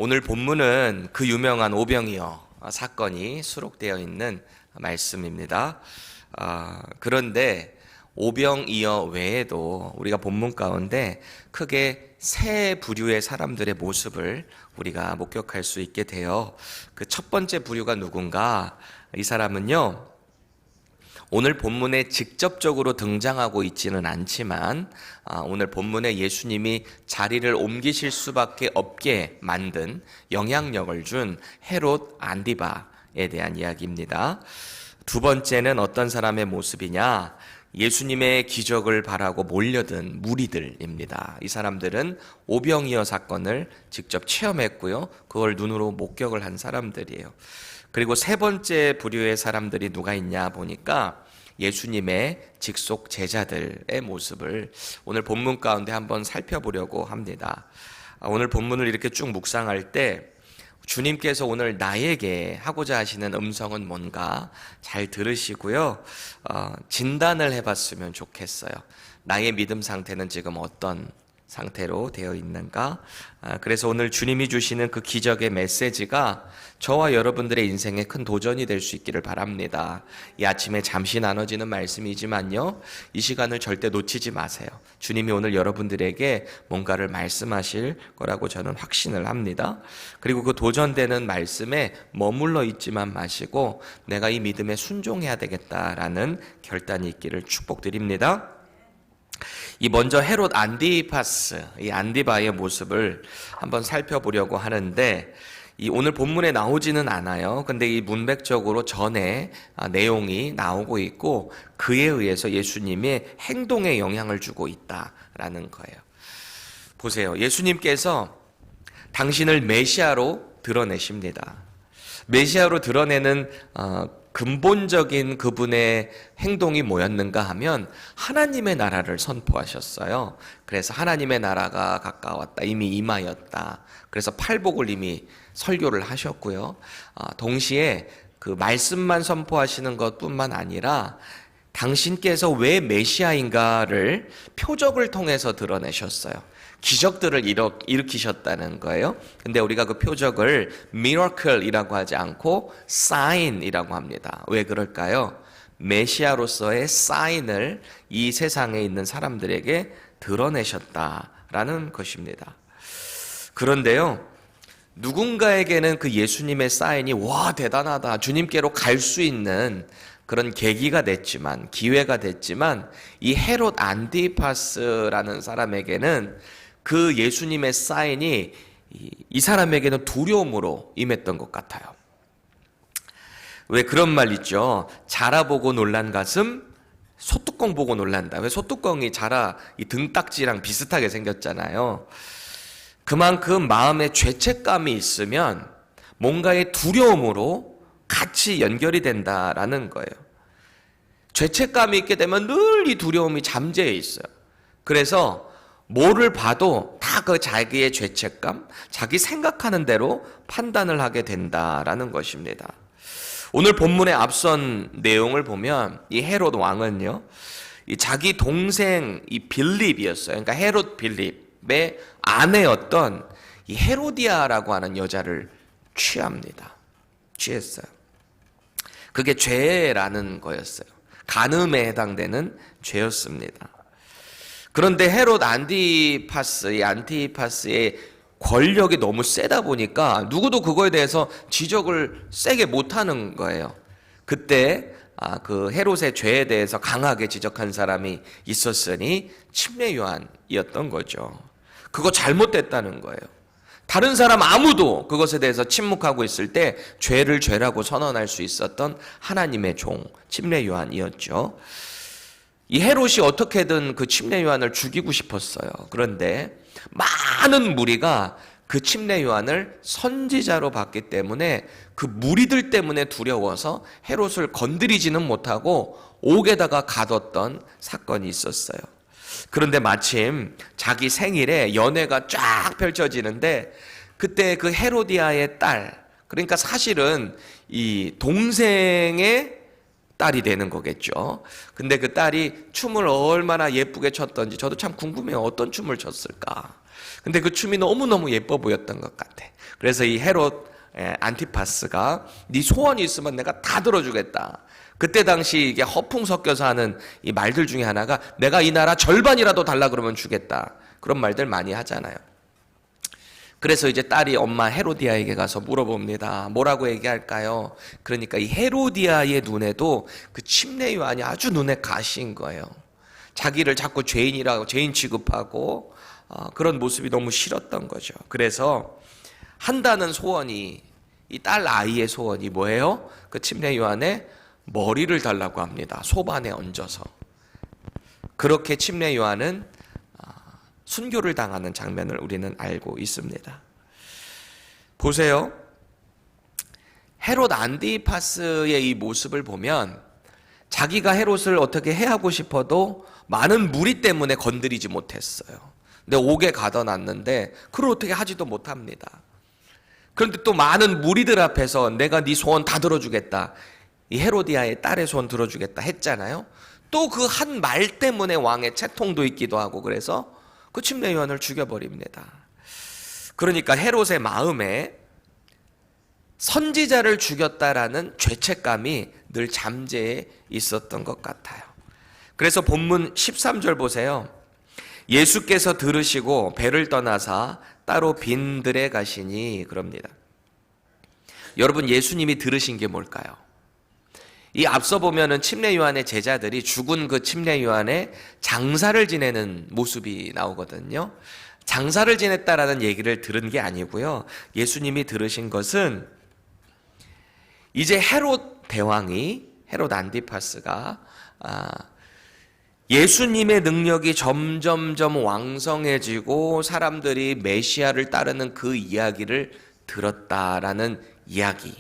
오늘 본문은 그 유명한 오병이어 사건이 수록되어 있는 말씀입니다. 그런데 오병이어 외에도 우리가 본문 가운데 크게 세 부류의 사람들의 모습을 우리가 목격할 수 있게 돼요. 그 첫 번째 부류가 누군가? 이 사람은요, 오늘 본문에 직접적으로 등장하고 있지는 않지만 오늘 본문에 예수님이 자리를 옮기실 수밖에 없게 만든 영향력을 준 헤롯 안디바에 대한 이야기입니다. 두 번째는 어떤 사람의 모습이냐? 예수님의 기적을 바라고 몰려든 무리들입니다. 이 사람들은 오병이어 사건을 직접 체험했고요, 그걸 눈으로 목격을 한 사람들이에요. 그리고 세 번째 부류의 사람들이 누가 있냐 보니까 예수님의 직속 제자들의 모습을 오늘 본문 가운데 한번 살펴보려고 합니다. 오늘 본문을 이렇게 쭉 묵상할 때 주님께서 오늘 나에게 하고자 하시는 음성은 뭔가 잘 들으시고요, 진단을 해봤으면 좋겠어요. 나의 믿음 상태는 지금 어떤 상태로 되어 있는가? 그래서 오늘 주님이 주시는 그 기적의 메시지가 저와 여러분들의 인생에 큰 도전이 될 수 있기를 바랍니다. 이 아침에 잠시 나눠지는 말씀이지만요, 이 시간을 절대 놓치지 마세요. 주님이 오늘 여러분들에게 뭔가를 말씀하실 거라고 저는 확신을 합니다. 그리고 그 도전되는 말씀에 머물러 있지만 마시고 내가 이 믿음에 순종해야 되겠다라는 결단이 있기를 축복드립니다. 이 먼저 헤롯 안디파스, 이 안디바의 모습을 한번 살펴보려고 하는데, 이 오늘 본문에 나오지는 않아요. 근데 이 문맥적으로 전에 내용이 나오고 있고 그에 의해서 예수님의 행동에 영향을 주고 있다라는 거예요. 보세요. 예수님께서 당신을 메시아로 드러내십니다. 메시아로 드러내는 근본적인 그분의 행동이 뭐였는가 하면 하나님의 나라를 선포하셨어요. 그래서 하나님의 나라가 가까웠다, 이미 임하였다. 그래서 팔복을 이미 설교를 하셨고요. 동시에 그 말씀만 선포하시는 것뿐만 아니라 당신께서 왜 메시아인가를 표적을 통해서 드러내셨어요. 기적들을 일으키셨다는 거예요. 근데 우리가 그 표적을 miracle이라고 하지 않고 sign이라고 합니다. 왜 그럴까요? 메시아로서의 사인을 이 세상에 있는 사람들에게 드러내셨다라는 것입니다. 그런데요, 누군가에게는 그 예수님의 사인이 와 대단하다, 주님께로 갈 수 있는 그런 계기가 됐지만, 기회가 됐지만, 이 헤롯 안티파스라는 사람에게는 그 예수님의 사인이 이 사람에게는 두려움으로 임했던 것 같아요. 왜 그런 말 있죠? 자라보고 놀란 가슴, 소뚜껑 보고 놀란다. 왜 소뚜껑이 자라 이 등딱지랑 비슷하게 생겼잖아요. 그만큼 마음에 죄책감이 있으면 뭔가의 두려움으로 같이 연결이 된다라는 거예요. 죄책감이 있게 되면 늘 이 두려움이 잠재해 있어요. 그래서 뭐를 봐도 다 그 자기의 죄책감, 자기 생각하는 대로 판단을 하게 된다라는 것입니다. 오늘 본문의 앞선 내용을 보면 이 헤롯 왕은요, 이 자기 동생 이 빌립이었어요. 그러니까 헤롯 빌립의 아내였던 이 헤로디아라고 하는 여자를 취했어요. 그게 죄라는 거였어요. 간음에 해당되는 죄였습니다. 그런데 헤롯 안티파스의 권력이 너무 세다 보니까 누구도 그거에 대해서 지적을 세게 못하는 거예요. 그때 그 헤롯의 죄에 대해서 강하게 지적한 사람이 있었으니 침례 요한이었던 거죠. 그거 잘못됐다는 거예요. 다른 사람 아무도 그것에 대해서 침묵하고 있을 때 죄를 죄라고 선언할 수 있었던 하나님의 종 침례 요한이었죠. 이 헤롯이 어떻게든 그 침례 요한을 죽이고 싶었어요. 그런데 많은 무리가 그 침례 요한을 선지자로 봤기 때문에 그 무리들 때문에 두려워서 헤롯을 건드리지는 못하고 옥에다가 가뒀던 사건이 있었어요. 그런데 마침 자기 생일에 연회가 쫙 펼쳐지는데 그때 그 헤로디아의 딸, 그러니까 사실은 이 동생의 딸이 되는 거겠죠. 근데 그 딸이 춤을 얼마나 예쁘게 췄던지 저도 참 궁금해요. 어떤 춤을 췄을까? 근데 그 춤이 너무너무 예뻐 보였던 것 같아. 그래서 이 헤롯 안티파스가 네 소원이 있으면 내가 다 들어주겠다. 그때 당시 이게 허풍 섞여서 하는 이 말들 중에 하나가 내가 이 나라 절반이라도 달라 그러면 주겠다. 그런 말들 많이 하잖아요. 그래서 이제 딸이 엄마 헤로디아에게 가서 물어봅니다. 뭐라고 얘기할까요? 그러니까 이 헤로디아의 눈에도 그 침례 요한이 아주 눈에 가시인 거예요. 자기를 자꾸 죄인이라고 죄인 취급하고 그런 모습이 너무 싫었던 거죠. 그래서 한다는 소원이 이 딸 아이의 소원이 뭐예요? 그 침례 요한의 머리를 달라고 합니다. 소반에 얹어서. 그렇게 침례 요한은 순교를 당하는 장면을 우리는 알고 있습니다. 보세요. 헤롯 안티파스의 이 모습을 보면 자기가 헤롯을 어떻게 해하고 싶어도 많은 무리 때문에 건드리지 못했어요. 근데 옥에 가둬놨는데 그걸 어떻게 하지도 못합니다. 그런데 또 많은 무리들 앞에서 내가 네 소원 다 들어주겠다. 이 헤로디아의 딸의 소원 들어주겠다 했잖아요. 또 그 한 말 때문에 왕의 채통도 있기도 하고 그래서 그 침례 요한을 죽여버립니다. 그러니까 헤롯의 마음에 선지자를 죽였다라는 죄책감이 늘 잠재해 있었던 것 같아요. 그래서 본문 13절 보세요. 예수께서 들으시고 배를 떠나사 따로 빈 들에 가시니 그럽니다. 여러분, 예수님이 들으신 게 뭘까요? 이 앞서 보면은 침례 요한의 제자들이 죽은 그 침례 요한의 장사를 지내는 모습이 나오거든요. 장사를 지냈다라는 얘기를 들은 게 아니고요. 예수님이 들으신 것은 이제 헤롯 대왕이, 헤롯 안티파스가 예수님의 능력이 점점점 왕성해지고 사람들이 메시아를 따르는 그 이야기를 들었다라는 이야기.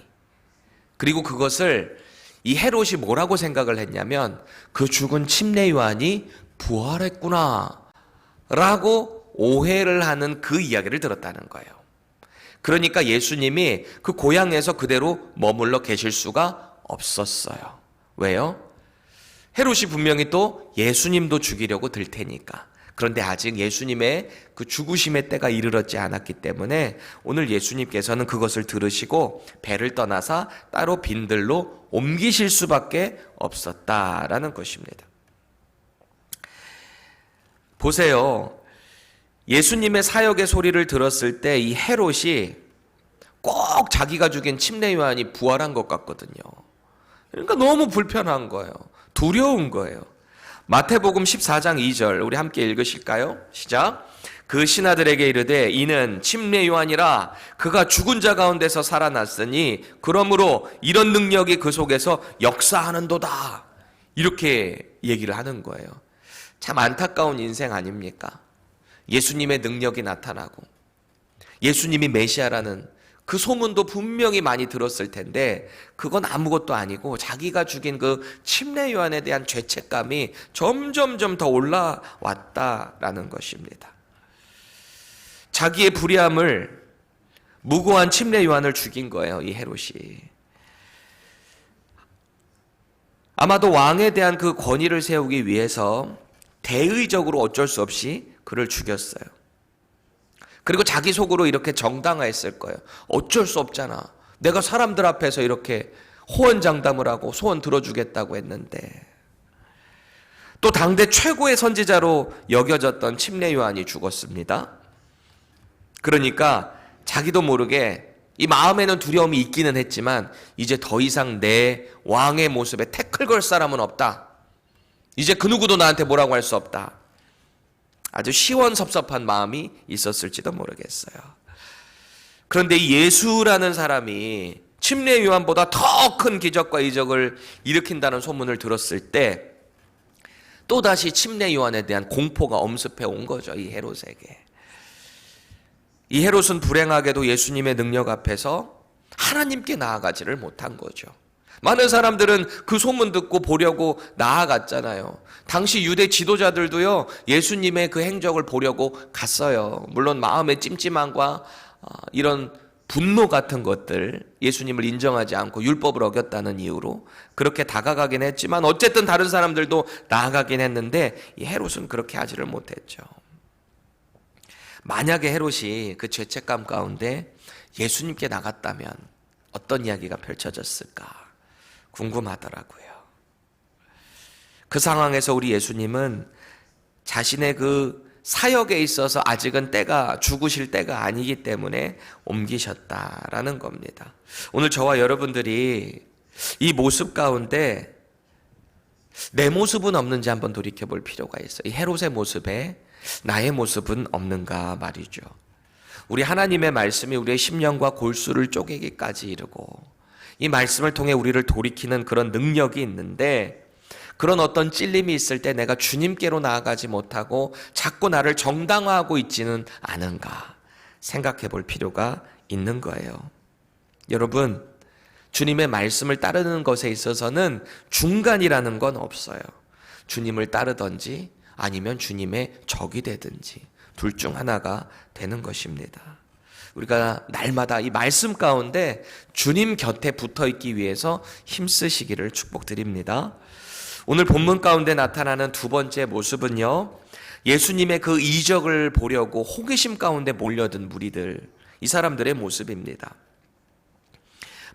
그리고 그것을 이 헤롯이 뭐라고 생각을 했냐면 그 죽은 침례 요한이 부활했구나 라고 오해를 하는 그 이야기를 들었다는 거예요. 그러니까 예수님이 그 고향에서 그대로 머물러 계실 수가 없었어요. 왜요? 헤롯이 분명히 또 예수님도 죽이려고 들 테니까. 그런데 아직 예수님의 그 죽으심의 때가 이르렀지 않았기 때문에 오늘 예수님께서는 그것을 들으시고 배를 떠나사 따로 빈들로 옮기실 수밖에 없었다라는 것입니다. 보세요. 예수님의 사역의 소리를 들었을 때 이 헤롯이 꼭 자기가 죽인 침례 요한이 부활한 것 같거든요. 그러니까 너무 불편한 거예요. 두려운 거예요. 마태복음 14장 2절 우리 함께 읽으실까요? 시작. 그 신하들에게 이르되 이는 침례 요한이라 그가 죽은 자 가운데서 살아났으니 그러므로 이런 능력이 그 속에서 역사하는도다. 이렇게 얘기를 하는 거예요. 참 안타까운 인생 아닙니까? 예수님의 능력이 나타나고 예수님이 메시아라는 그 소문도 분명히 많이 들었을 텐데 그건 아무것도 아니고 자기가 죽인 그 침례 요한에 대한 죄책감이 점점점 더 올라왔다라는 것입니다. 자기의 불의함을 무고한 침례 요한을 죽인 거예요, 이 헤롯이. 아마도 왕에 대한 그 권위를 세우기 위해서 대의적으로 어쩔 수 없이 그를 죽였어요. 그리고 자기 속으로 이렇게 정당화했을 거예요. 어쩔 수 없잖아. 내가 사람들 앞에서 이렇게 호언장담을 하고 소원 들어주겠다고 했는데. 또 당대 최고의 선지자로 여겨졌던 침례 요한이 죽었습니다. 그러니까 자기도 모르게 이 마음에는 두려움이 있기는 했지만 이제 더 이상 내 왕의 모습에 태클 걸 사람은 없다. 이제 그 누구도 나한테 뭐라고 할 수 없다. 아주 시원섭섭한 마음이 있었을지도 모르겠어요. 그런데 이 예수라는 사람이 침례 요한보다 더 큰 기적과 이적을 일으킨다는 소문을 들었을 때 또다시 침례 요한에 대한 공포가 엄습해 온 거죠. 이 헤롯에게. 이 헤롯은 불행하게도 예수님의 능력 앞에서 하나님께 나아가지를 못한 거죠. 많은 사람들은 그 소문 듣고 보려고 나아갔잖아요. 당시 유대 지도자들도요, 예수님의 그 행적을 보려고 갔어요. 물론 마음의 찜찜함과 이런 분노 같은 것들, 예수님을 인정하지 않고 율법을 어겼다는 이유로 그렇게 다가가긴 했지만 어쨌든 다른 사람들도 나아가긴 했는데 이 헤롯은 그렇게 하지를 못했죠. 만약에 헤롯이 그 죄책감 가운데 예수님께 나갔다면 어떤 이야기가 펼쳐졌을까 궁금하더라고요. 그 상황에서 우리 예수님은 자신의 그 사역에 있어서 아직은 죽으실 때가 아니기 때문에 옮기셨다라는 겁니다. 오늘 저와 여러분들이 이 모습 가운데 내 모습은 없는지 한번 돌이켜 볼 필요가 있어요. 이 헤롯의 모습에 나의 모습은 없는가 말이죠. 우리 하나님의 말씀이 우리의 심령과 골수를 쪼개기까지 이르고 이 말씀을 통해 우리를 돌이키는 그런 능력이 있는데, 그런 어떤 찔림이 있을 때 내가 주님께로 나아가지 못하고 자꾸 나를 정당화하고 있지는 않은가 생각해 볼 필요가 있는 거예요. 여러분, 주님의 말씀을 따르는 것에 있어서는 중간이라는 건 없어요. 주님을 따르든지 아니면 주님의 적이 되든지 둘 중 하나가 되는 것입니다. 우리가 날마다 이 말씀 가운데 주님 곁에 붙어 있기 위해서 힘쓰시기를 축복드립니다. 오늘 본문 가운데 나타나는 두 번째 모습은요, 예수님의 그 이적을 보려고 호기심 가운데 몰려든 무리들, 이 사람들의 모습입니다.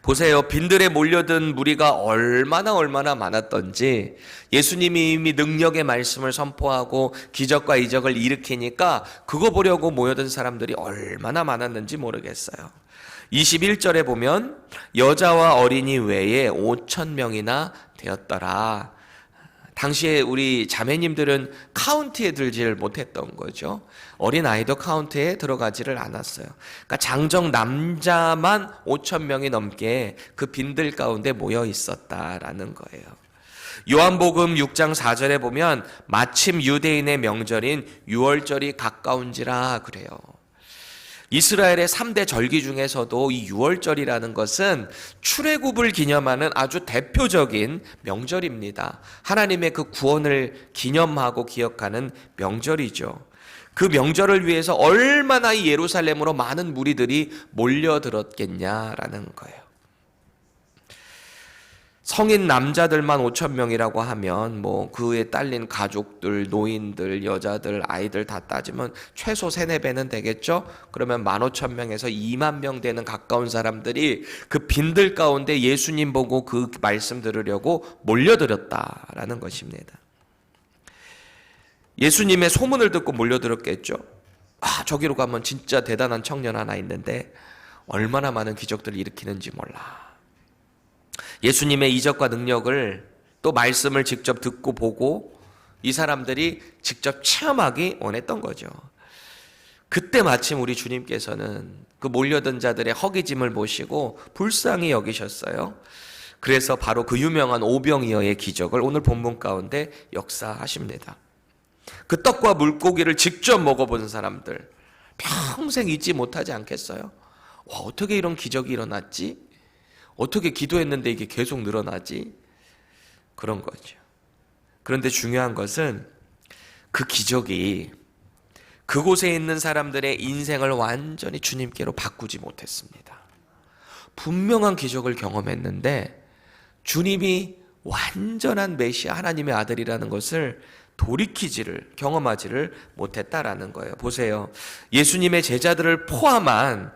보세요. 빈들에 몰려든 무리가 얼마나 많았던지, 예수님이 이미 능력의 말씀을 선포하고 기적과 이적을 일으키니까 그거 보려고 모여든 사람들이 얼마나 많았는지 모르겠어요. 21절에 보면 여자와 어린이 외에 5,000명이나 되었더라. 당시에 우리 자매님들은 카운트에 들지를 못했던 거죠. 어린아이도 카운트에 들어가지를 않았어요. 그러니까 장정 남자만 5,000명이 넘게 그 빈들 가운데 모여 있었다라는 거예요. 요한복음 6장 4절에 보면 마침 유대인의 명절인 유월절이 가까운지라 그래요. 이스라엘의 3대 절기 중에서도 이 유월절이라는 것은 출애굽을 기념하는 아주 대표적인 명절입니다. 하나님의 그 구원을 기념하고 기억하는 명절이죠. 그 명절을 위해서 얼마나 이 예루살렘으로 많은 무리들이 몰려들었겠냐라는 거예요. 성인 남자들만 5,000명이라고 하면 뭐 그에 딸린 가족들, 노인들, 여자들, 아이들 다 따지면 최소 3-4배는 되겠죠? 그러면 15,000명에서 2만 명 되는 가까운 사람들이 그 빈들 가운데 예수님 보고 그 말씀 들으려고 몰려들었다라는 것입니다. 예수님의 소문을 듣고 몰려들었겠죠. 저기로 가면 진짜 대단한 청년 하나 있는데 얼마나 많은 기적들을 일으키는지 몰라. 예수님의 이적과 능력을 또 말씀을 직접 듣고 보고 이 사람들이 직접 체험하기 원했던 거죠. 그때 마침 우리 주님께서는 그 몰려든 자들의 허기짐을 보시고 불쌍히 여기셨어요. 그래서 바로 그 유명한 오병이어의 기적을 오늘 본문 가운데 역사하십니다. 그 떡과 물고기를 직접 먹어본 사람들 평생 잊지 못하지 않겠어요? 와, 어떻게 이런 기적이 일어났지? 어떻게 기도했는데 이게 계속 늘어나지? 그런 거죠. 그런데 중요한 것은 그 기적이 그곳에 있는 사람들의 인생을 완전히 주님께로 바꾸지 못했습니다. 분명한 기적을 경험했는데 주님이 완전한 메시아 하나님의 아들이라는 것을 경험하지를 못했다라는 거예요. 보세요. 예수님의 제자들을 포함한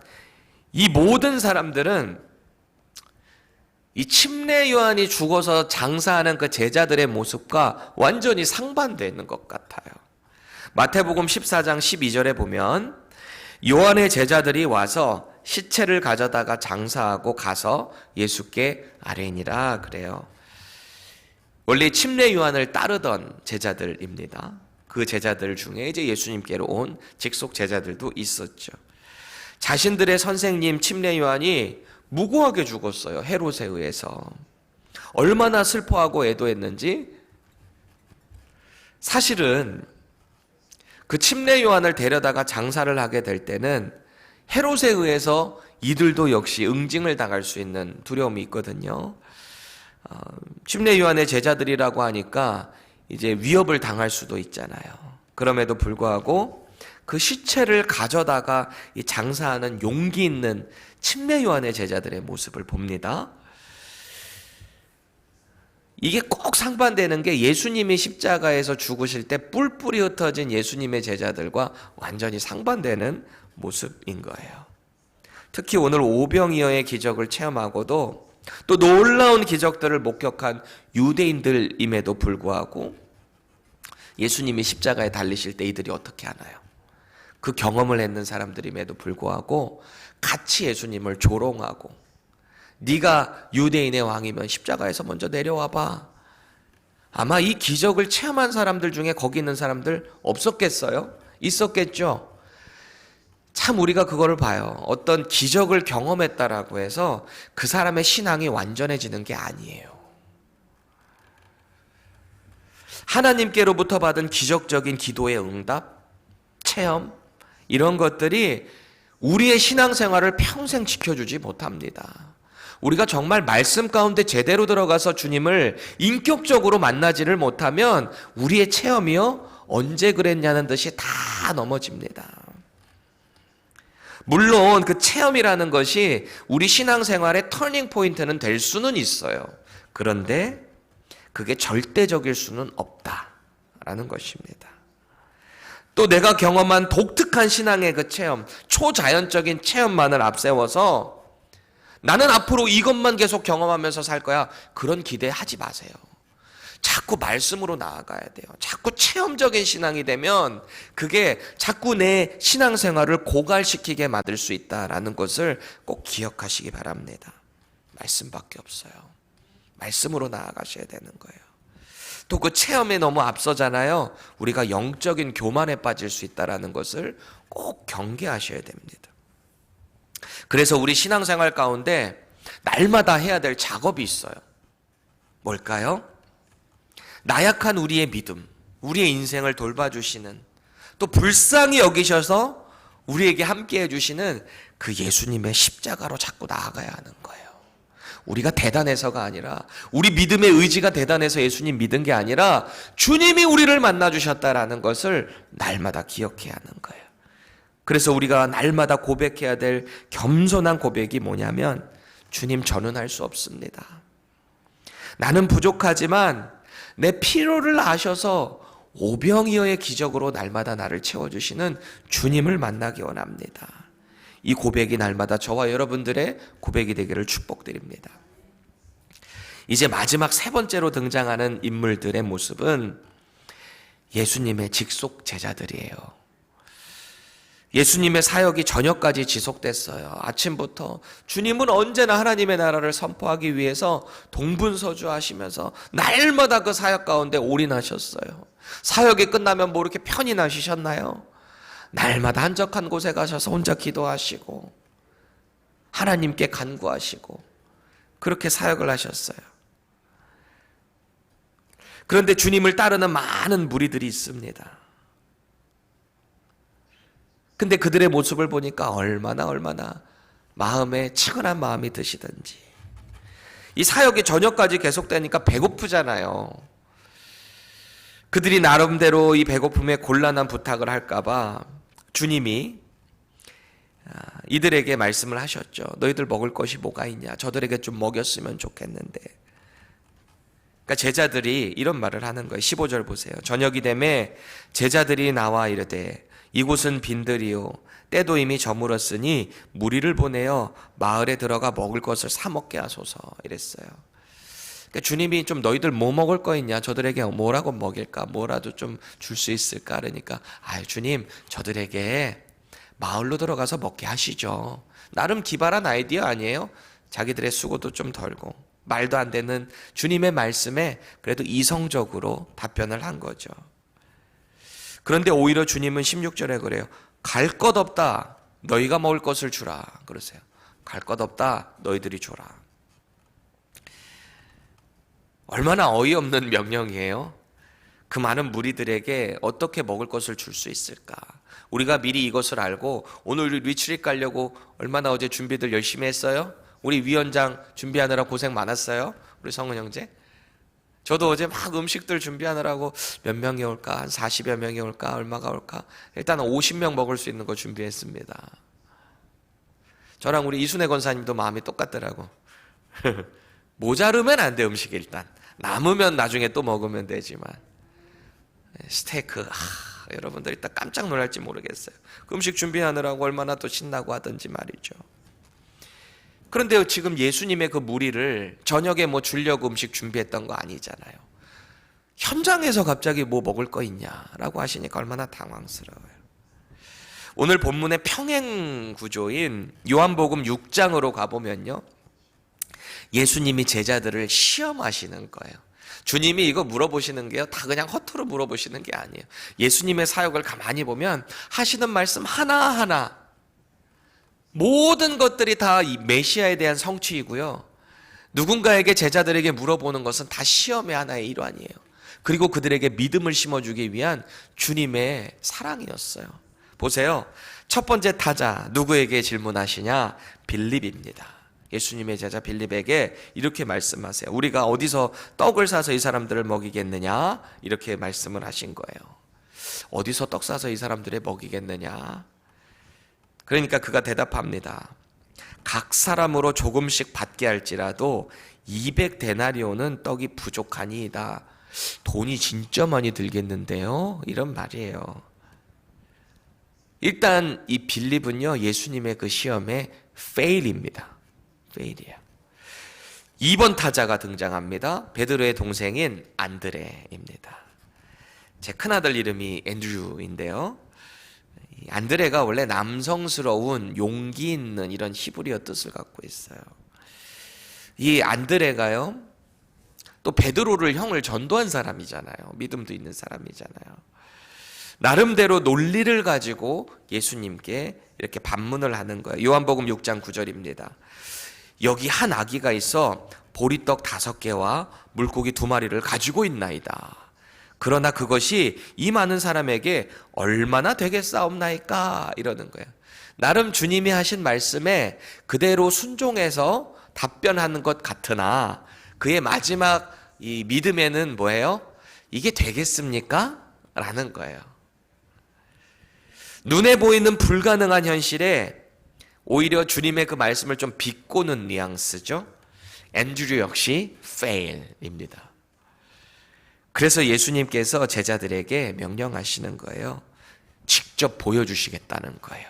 이 모든 사람들은 이 침례 요한이 죽어서 장사하는 그 제자들의 모습과 완전히 상반되는 것 같아요. 마태복음 14장 12절에 보면 요한의 제자들이 와서 시체를 가져다가 장사하고 가서 예수께 아뢰니라 그래요. 원래 침례 요한을 따르던 제자들입니다. 그 제자들 중에 이제 예수님께로 온 직속 제자들도 있었죠. 자신들의 선생님 침례 요한이 무고하게 죽었어요. 헤롯에 의해서. 얼마나 슬퍼하고 애도했는지. 사실은 그 침례 요한을 데려다가 장사를 하게 될 때는 헤롯에 의해서 이들도 역시 응징을 당할 수 있는 두려움이 있거든요. 침례 요한의 제자들이라고 하니까 이제 위협을 당할 수도 있잖아요. 그럼에도 불구하고 그 시체를 가져다가 장사하는 용기 있는 침례 요한의 제자들의 모습을 봅니다. 이게 꼭 상반되는 게 예수님이 십자가에서 죽으실 때 뿔뿔이 흩어진 예수님의 제자들과 완전히 상반되는 모습인 거예요. 특히 오늘 오병이어의 기적을 체험하고도 또 놀라운 기적들을 목격한 유대인들임에도 불구하고 예수님이 십자가에 달리실 때 이들이 어떻게 하나요? 그 경험을 했는 사람들임에도 불구하고 같이 예수님을 조롱하고, 네가 유대인의 왕이면 십자가에서 먼저 내려와 봐. 아마 이 기적을 체험한 사람들 중에 거기 있는 사람들 없었겠어요? 있었겠죠? 참 우리가 그거를 봐요. 어떤 기적을 경험했다라고 해서 그 사람의 신앙이 완전해지는 게 아니에요. 하나님께로부터 받은 기적적인 기도의 응답, 체험, 이런 것들이 우리의 신앙생활을 평생 지켜주지 못합니다. 우리가 정말 말씀 가운데 제대로 들어가서 주님을 인격적으로 만나지를 못하면 우리의 체험이요, 언제 그랬냐는 듯이 다 넘어집니다. 물론 그 체험이라는 것이 우리 신앙생활의 터닝 포인트는 될 수는 있어요. 그런데 그게 절대적일 수는 없다라는 것입니다. 또 내가 경험한 독특한 신앙의 그 체험, 초자연적인 체험만을 앞세워서 나는 앞으로 이것만 계속 경험하면서 살 거야, 그런 기대하지 마세요. 자꾸 말씀으로 나아가야 돼요. 자꾸 체험적인 신앙이 되면 그게 자꾸 내 신앙생활을 고갈시키게 만들 수 있다라는 것을 꼭 기억하시기 바랍니다. 말씀밖에 없어요. 말씀으로 나아가셔야 되는 거예요. 또 그 체험에 너무 앞서잖아요. 우리가 영적인 교만에 빠질 수 있다는 것을 꼭 경계하셔야 됩니다. 그래서 우리 신앙생활 가운데 날마다 해야 될 작업이 있어요. 뭘까요? 나약한 우리의 믿음, 우리의 인생을 돌봐주시는, 또 불쌍히 여기셔서 우리에게 함께 해주시는 그 예수님의 십자가로 자꾸 나아가야 하는 거예요. 우리가 대단해서가 아니라, 우리 믿음의 의지가 대단해서 예수님 믿은 게 아니라 주님이 우리를 만나주셨다라는 것을 날마다 기억해야 하는 거예요. 그래서 우리가 날마다 고백해야 될 겸손한 고백이 뭐냐면, 주님, 저는 할 수 없습니다. 나는 부족하지만 내 필요를 아셔서 오병이어의 기적으로 날마다 나를 채워주시는 주님을 만나기 원합니다. 이 고백이 날마다 저와 여러분들의 고백이 되기를 축복드립니다. 이제 마지막 세 번째로 등장하는 인물들의 모습은 예수님의 직속 제자들이에요. 예수님의 사역이 저녁까지 지속됐어요. 아침부터 주님은 언제나 하나님의 나라를 선포하기 위해서 동분서주하시면서 날마다 그 사역 가운데 올인하셨어요. 사역이 끝나면 뭐 이렇게 편히 나시셨나요? 날마다 한적한 곳에 가셔서 혼자 기도하시고 하나님께 간구하시고 그렇게 사역을 하셨어요. 그런데 주님을 따르는 많은 무리들이 있습니다. 근데 그들의 모습을 보니까 얼마나 마음에 치근한 마음이 드시던지. 이 사역이 저녁까지 계속되니까 배고프잖아요. 그들이 나름대로 이 배고픔에 곤란한 부탁을 할까봐 주님이 이들에게 말씀을 하셨죠. 너희들 먹을 것이 뭐가 있냐? 저들에게 좀 먹였으면 좋겠는데. 그러니까 제자들이 이런 말을 하는 거예요. 15절 보세요. 저녁이 되매 제자들이 나와 이르되 이곳은 빈들이요 때도 이미 저물었으니 무리를 보내어 마을에 들어가 먹을 것을 사 먹게 하소서 이랬어요. 그러니까 주님이 좀 너희들 뭐 먹을 거 있냐? 저들에게 뭐라고 먹일까? 뭐라도 좀 줄 수 있을까? 그러니까 주님, 저들에게 마을로 들어가서 먹게 하시죠. 나름 기발한 아이디어 아니에요? 자기들의 수고도 좀 덜고 말도 안 되는 주님의 말씀에 그래도 이성적으로 답변을 한 거죠. 그런데 오히려 주님은 16절에 그래요. 갈 것 없다. 너희가 먹을 것을 주라. 그러세요. 갈 것 없다. 너희들이 줘라. 얼마나 어이없는 명령이에요. 그 많은 무리들에게 어떻게 먹을 것을 줄 수 있을까? 우리가 미리 이것을 알고 오늘 리트릿 가려고 얼마나 어제 준비들 열심히 했어요? 우리 위원장 준비하느라 고생 많았어요. 우리 성은 형제. 저도 어제 막 음식들 준비하느라고 몇 명이 올까? 한 40여 명이 올까? 얼마가 올까? 일단 50명 먹을 수 있는 거 준비했습니다. 저랑 우리 이순애 권사님도 마음이 똑같더라고. 모자르면 안 돼, 음식이 일단. 남으면 나중에 또 먹으면 되지만 스테이크 여러분들 이따 깜짝 놀랄지 모르겠어요. 그 음식 준비하느라고 얼마나 또 신나고 하든지 말이죠. 그런데 지금 예수님의 그 무리를 저녁에 뭐 주려고 음식 준비했던 거 아니잖아요. 현장에서 갑자기 뭐 먹을 거 있냐라고 하시니까 얼마나 당황스러워요. 오늘 본문의 평행 구조인 요한복음 6장으로 가보면요, 예수님이 제자들을 시험하시는 거예요. 주님이 이거 물어보시는 게요, 다 그냥 허투루 물어보시는 게 아니에요. 예수님의 사역을 가만히 보면 하시는 말씀 하나하나 모든 것들이 다 이 메시아에 대한 성취이고요, 누군가에게 제자들에게 물어보는 것은 다 시험의 하나의 일환이에요. 그리고 그들에게 믿음을 심어주기 위한 주님의 사랑이었어요. 보세요. 첫 번째 타자 누구에게 질문하시냐? 빌립입니다. 예수님의 제자 빌립에게 이렇게 말씀하세요. 우리가 어디서 떡을 사서 이 사람들을 먹이겠느냐? 이렇게 말씀을 하신 거예요. 어디서 떡 사서 이 사람들을 먹이겠느냐? 그러니까 그가 대답합니다. 각 사람으로 조금씩 받게 할지라도 200데나리온은 떡이 부족하니이다. 돈이 진짜 많이 들겠는데요? 이런 말이에요. 일단 이 빌립은요, 예수님의 그 시험에 fail입니다. fail이에요. 2번 타자가 등장합니다. 베드로의 동생인 안드레입니다. 제 큰아들 이름이 앤드류인데요, 안드레가 원래 남성스러운 용기 있는 이런 히브리어 뜻을 갖고 있어요. 이 안드레가요, 또 베드로를 형을 전도한 사람이잖아요. 믿음도 있는 사람이잖아요. 나름대로 논리를 가지고 예수님께 이렇게 반문을 하는 거예요. 요한복음 6장 9절입니다. 여기 한 아기가 있어 보리떡 5개와 물고기 2마리를 가지고 있나이다. 그러나 그것이 이 많은 사람에게 얼마나 되겠사옵나이까? 이러는 거예요. 나름 주님이 하신 말씀에 그대로 순종해서 답변하는 것 같으나 그의 마지막 이 믿음에는 뭐예요? 이게 되겠습니까? 라는 거예요. 눈에 보이는 불가능한 현실에 오히려 주님의 그 말씀을 좀 비꼬는 뉘앙스죠. 앤드류 역시 fail입니다. 그래서 예수님께서 제자들에게 명령하시는 거예요. 직접 보여주시겠다는 거예요.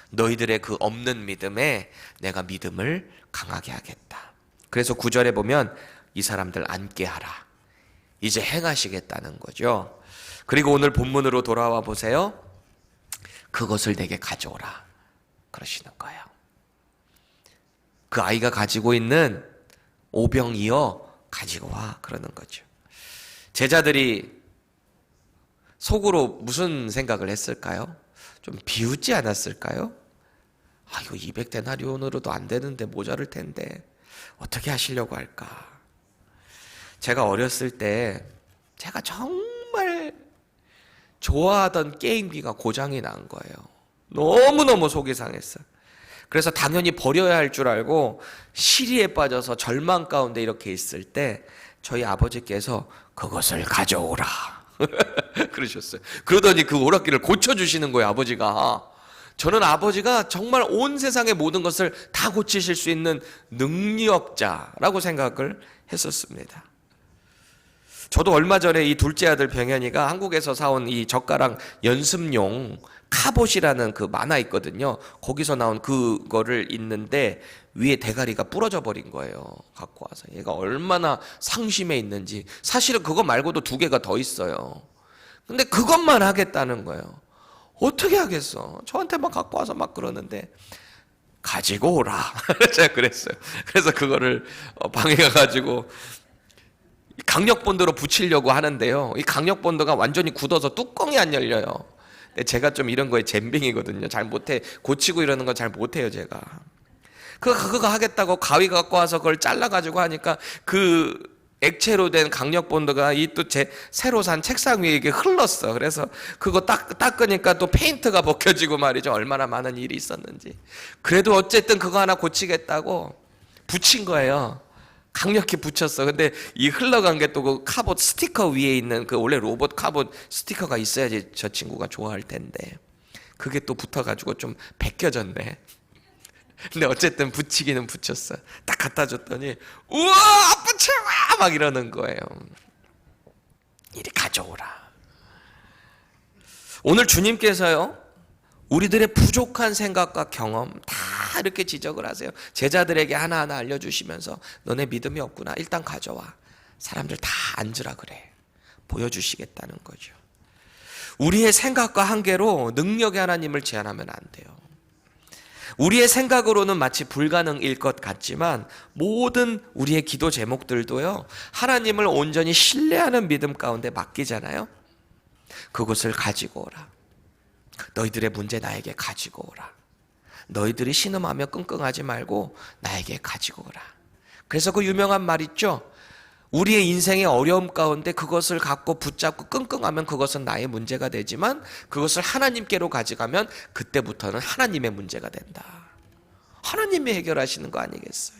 너희들의 그 없는 믿음에 내가 믿음을 강하게 하겠다. 그래서 9절에 보면 이 사람들 앉게 하라. 이제 행하시겠다는 거죠. 그리고 오늘 본문으로 돌아와 보세요. 그것을 내게 가져오라 그러시는 거예요. 그 아이가 가지고 있는 오병이어 가지고 와 그러는 거죠. 제자들이 속으로 무슨 생각을 했을까요? 좀 비웃지 않았을까요? 이거 200데나리온으로도 안 되는데 모자랄 텐데 어떻게 하시려고 할까? 제가 어렸을 때 제가 정말 좋아하던 게임기가 고장이 난 거예요. 너무너무 속이 상했어요. 그래서 당연히 버려야 할 줄 알고 시리에 빠져서 절망 가운데 이렇게 있을 때 저희 아버지께서 그것을 가져오라 그러셨어요. 그러더니 그 오락기를 고쳐주시는 거예요, 아버지가. 저는 아버지가 정말 온 세상의 모든 것을 다 고치실 수 있는 능력자라고 생각을 했었습니다. 저도 얼마 전에 이 둘째 아들 병현이가 한국에서 사온 이 젓가락 연습용 카봇이라는 그 만화 있거든요. 거기서 나온 그거를 있는데 위에 대가리가 부러져 버린 거예요. 갖고 와서. 얘가 얼마나 상심해 있는지. 사실은 그거 말고도 2개가 더 있어요. 근데 그것만 하겠다는 거예요. 어떻게 하겠어? 저한테 막 갖고 와서 막 그러는데 가지고 오라. 제가 그랬어요. 그래서 그거를 방에 가가지고 강력본드로 붙이려고 하는데요. 이 강력본드가 완전히 굳어서 뚜껑이 안 열려요. 근데 제가 좀 이런 거에 젬병이거든요. 잘 못해. 고치고 이러는 건 잘 못해요, 제가. 그거 하겠다고 가위 갖고 와서 그걸 잘라가지고 하니까 그 액체로 된 강력본드가 이 또 제 새로 산 책상 위에 이게 흘렀어. 그래서 그거 닦으니까 또 페인트가 벗겨지고 말이죠. 얼마나 많은 일이 있었는지. 그래도 어쨌든 그거 하나 고치겠다고 붙인 거예요. 강력히 붙였어. 근데 이 흘러간 게 또 그 카봇 스티커 위에 있는 그 원래 로봇 카봇 스티커가 있어야지 저 친구가 좋아할 텐데 그게 또 붙어가지고 좀 벗겨졌네. 근데 어쨌든 붙이기는 붙였어. 딱 갖다 줬더니 우와 아빠 최고야 막 이러는 거예요. 이리 가져오라. 오늘 주님께서요, 우리들의 부족한 생각과 경험 다 이렇게 지적을 하세요. 제자들에게 하나하나 알려주시면서 너네 믿음이 없구나. 일단 가져와. 사람들 다 앉으라 그래. 보여주시겠다는 거죠. 우리의 생각과 한계로 능력의 하나님을 제한하면 안 돼요. 우리의 생각으로는 마치 불가능일 것 같지만 모든 우리의 기도 제목들도요, 하나님을 온전히 신뢰하는 믿음 가운데 맡기잖아요. 그것을 가지고 오라. 너희들의 문제 나에게 가지고 오라. 너희들이 신음하며 끙끙하지 말고 나에게 가지고 오라. 그래서 그 유명한 말 있죠. 우리의 인생의 어려움 가운데 그것을 갖고 붙잡고 끙끙하면 그것은 나의 문제가 되지만 그것을 하나님께로 가져가면 그때부터는 하나님의 문제가 된다. 하나님이 해결하시는 거 아니겠어요?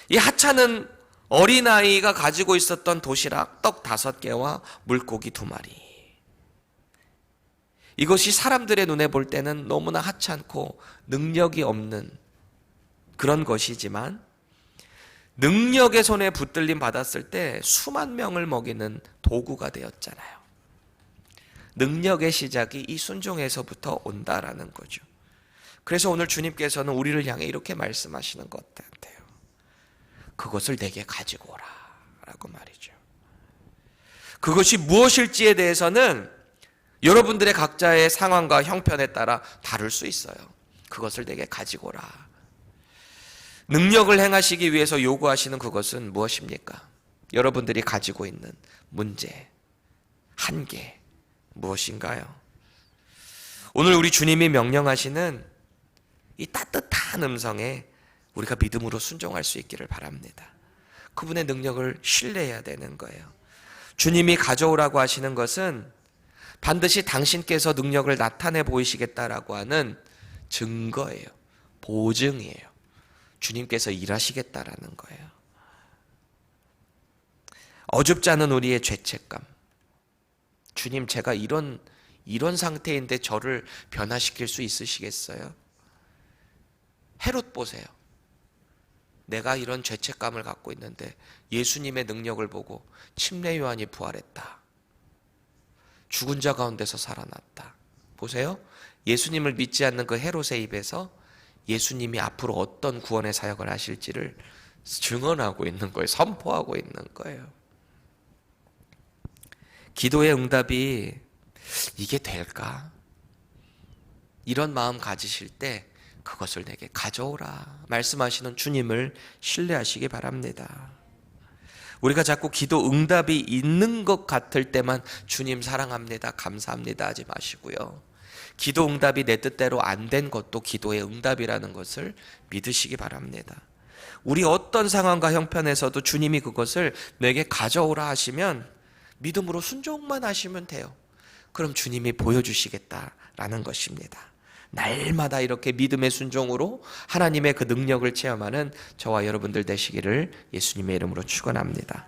이 하찮은 어린아이가 가지고 있었던 도시락 떡 5개와 물고기 2마리. 이것이 사람들의 눈에 볼 때는 너무나 하찮고 능력이 없는 그런 것이지만 능력의 손에 붙들림 받았을 때 수만 명을 먹이는 도구가 되었잖아요. 능력의 시작이 이 순종에서부터 온다라는 거죠. 그래서 오늘 주님께서는 우리를 향해 이렇게 말씀하시는 것 같아요. 그것을 내게 가지고 오라 라고 말이죠. 그것이 무엇일지에 대해서는 여러분들의 각자의 상황과 형편에 따라 다를 수 있어요. 그것을 내게 가지고 오라. 능력을 행하시기 위해서 요구하시는 그것은 무엇입니까? 여러분들이 가지고 있는 문제, 한계 무엇인가요? 오늘 우리 주님이 명령하시는 이 따뜻한 음성에 우리가 믿음으로 순종할 수 있기를 바랍니다. 그분의 능력을 신뢰해야 되는 거예요. 주님이 가져오라고 하시는 것은 반드시 당신께서 능력을 나타내 보이시겠다라고 하는 증거예요. 보증이에요. 주님께서 일하시겠다라는 거예요. 어줍지 않은 우리의 죄책감. 주님, 제가 이런 상태인데 저를 변화시킬 수 있으시겠어요? 헤롯 보세요. 내가 이런 죄책감을 갖고 있는데 예수님의 능력을 보고 침례 요한이 부활했다. 죽은 자 가운데서 살아났다. 보세요. 예수님을 믿지 않는 그 헤롯의 입에서 예수님이 앞으로 어떤 구원의 사역을 하실지를 증언하고 있는 거예요. 선포하고 있는 거예요. 기도의 응답이 이게 될까? 이런 마음 가지실 때 그것을 내게 가져오라 말씀하시는 주님을 신뢰하시기 바랍니다. 우리가 자꾸 기도 응답이 있는 것 같을 때만 주님 사랑합니다, 감사합니다 하지 마시고요. 기도 응답이 내 뜻대로 안 된 것도 기도의 응답이라는 것을 믿으시기 바랍니다. 우리 어떤 상황과 형편에서도 주님이 그것을 내게 가져오라 하시면 믿음으로 순종만 하시면 돼요. 그럼 주님이 보여주시겠다라는 것입니다. 날마다 이렇게 믿음의 순종으로 하나님의 그 능력을 체험하는 저와 여러분들 되시기를 예수님의 이름으로 축원합니다.